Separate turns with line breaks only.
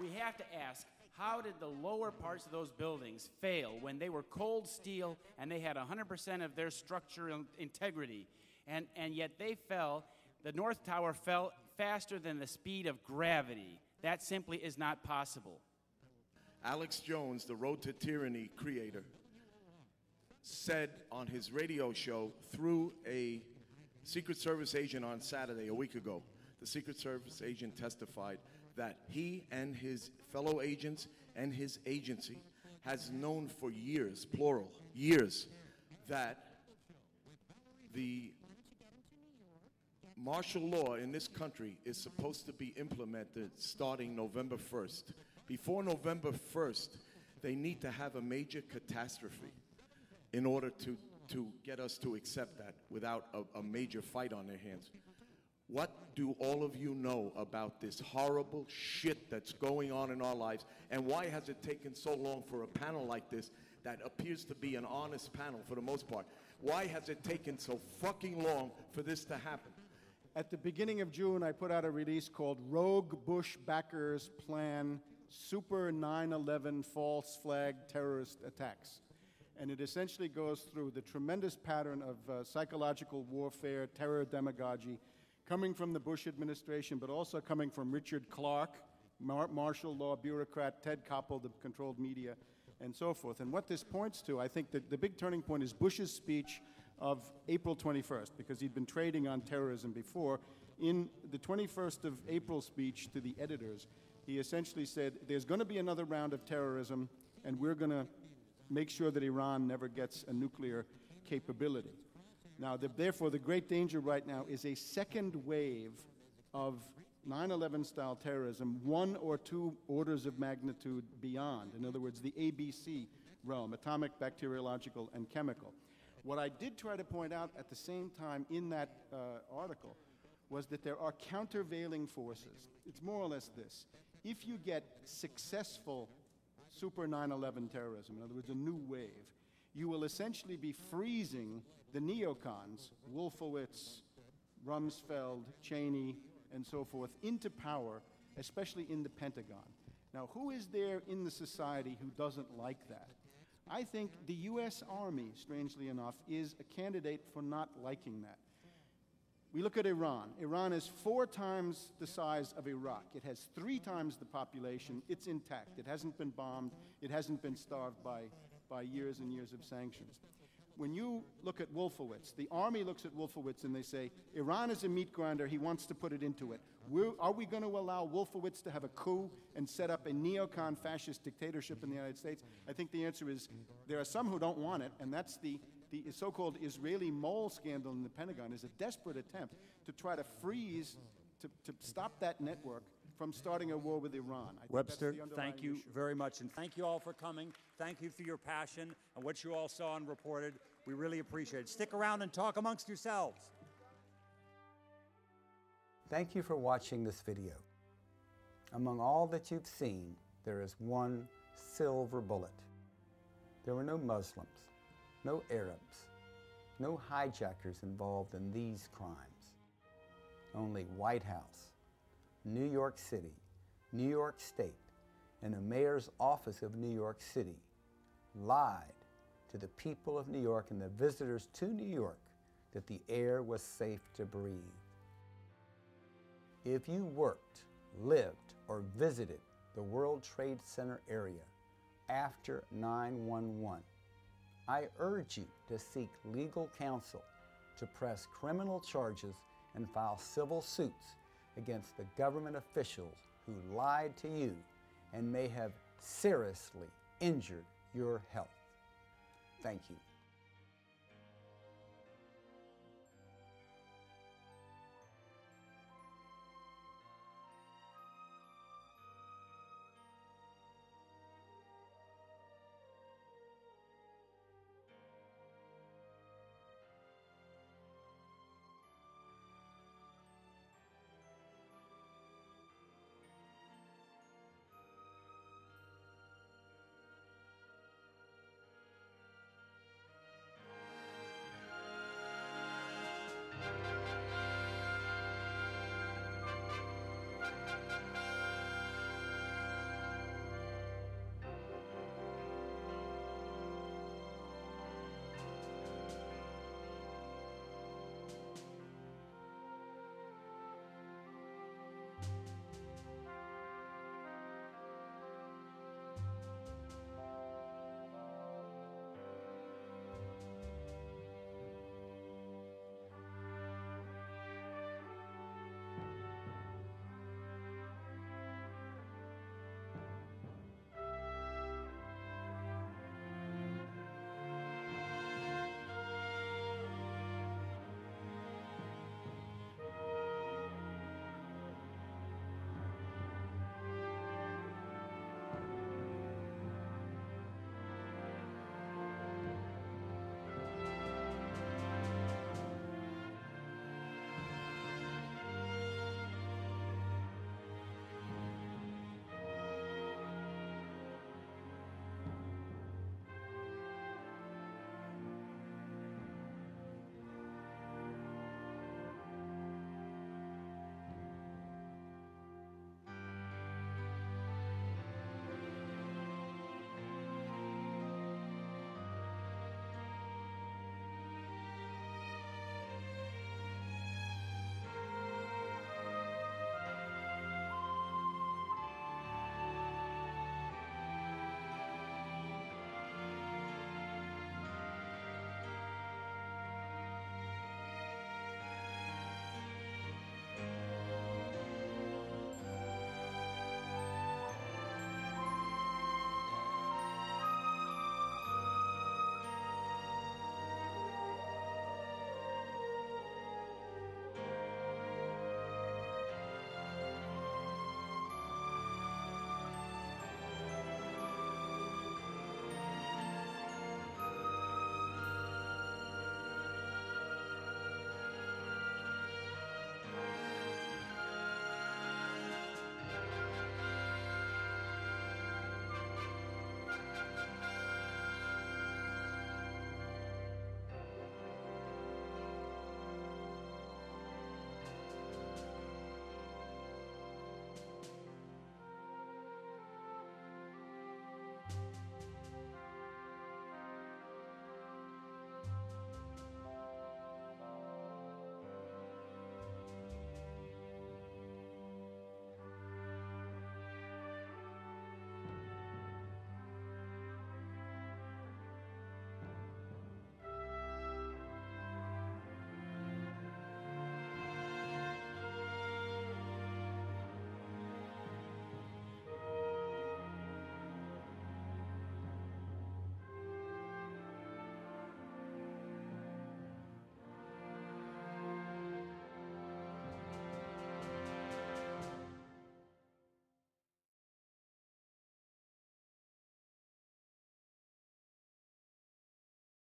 we have to ask, how did the lower parts of those buildings fail when they were cold steel and they had 100% of their structural integrity, and yet they fell? The North Tower fell faster than the speed of gravity. That simply is not possible.
Alex Jones, the Road to Tyranny creator, said on his radio show through a Secret Service agent on Saturday, a week ago, the Secret Service agent testified that he and his fellow agents and his agency has known for years, plural, years, that the martial law in this country is supposed to be implemented starting November 1st. Before November 1st, they need to have a major catastrophe in order to get us to accept that without a major fight on their hands. What do all of you know about this horrible shit that's going on in our lives, and why has it taken so long for a panel like this that appears to be an honest panel for the most part? Why has it taken so fucking long for this to happen?
At the beginning of June, I put out a release called Rogue Bush Backers Plan Super 9/11 False Flag Terrorist Attacks. And it essentially goes through the tremendous pattern of psychological warfare, terror demagogy, coming from the Bush administration, but also coming from Richard Clarke, martial law bureaucrat, Ted Koppel, the controlled media, and so forth. And what this points to, I think that the big turning point is Bush's speech of April 21st, because he'd been trading on terrorism before. In the 21st of April speech to the editors, he essentially said, there's going to be another round of terrorism, and we're going to make sure that Iran never gets a nuclear capability. Now, therefore, the great danger right now is a second wave of 9/11 style terrorism, 1 or 2 orders of magnitude beyond. In other words, the ABC realm, atomic, bacteriological, and chemical. What I did try to point out at the same time in that article was that there are countervailing forces. It's more or less this. If you get successful super 9/11 terrorism, in other words, a new wave, you will essentially be freezing the neocons, Wolfowitz, Rumsfeld, Cheney, and so forth, into power, especially in the Pentagon. Now, who is there in the society who doesn't like that? I think the U.S. Army, strangely enough, is a candidate for not liking that. We look at Iran. Iran is 4 times the size of Iraq. It has 3 times the population. It's intact. It hasn't been bombed. It hasn't been starved by years and years of sanctions. When you look at Wolfowitz, the Army looks at Wolfowitz and they say, Iran is a meat grinder, he wants to put it into it. Are we going to allow Wolfowitz to have a coup and set up a neocon fascist dictatorship in the United States? I think the answer is there are some who don't want it, and that's the so-called Israeli mole scandal in the Pentagon is a desperate attempt to try to freeze, to stop that network from starting a war with Iran.
Webster, thank you very much, and thank you all for coming. Thank you for your passion and what you all saw and reported. We really appreciate it. Stick around and talk amongst yourselves.
Thank you for watching this video. Among all that you've seen, there is one silver bullet. There were no Muslims, no Arabs, no hijackers involved in these crimes. Only White House, New York City, New York State, and the mayor's office of New York City lied to the people of New York and the visitors to New York that the air was safe to breathe. If you worked, lived, or visited the World Trade Center area after 9/11, I urge you to seek legal counsel to press criminal charges and file civil suits against the government officials who lied to you and may have seriously injured your health. Thank you.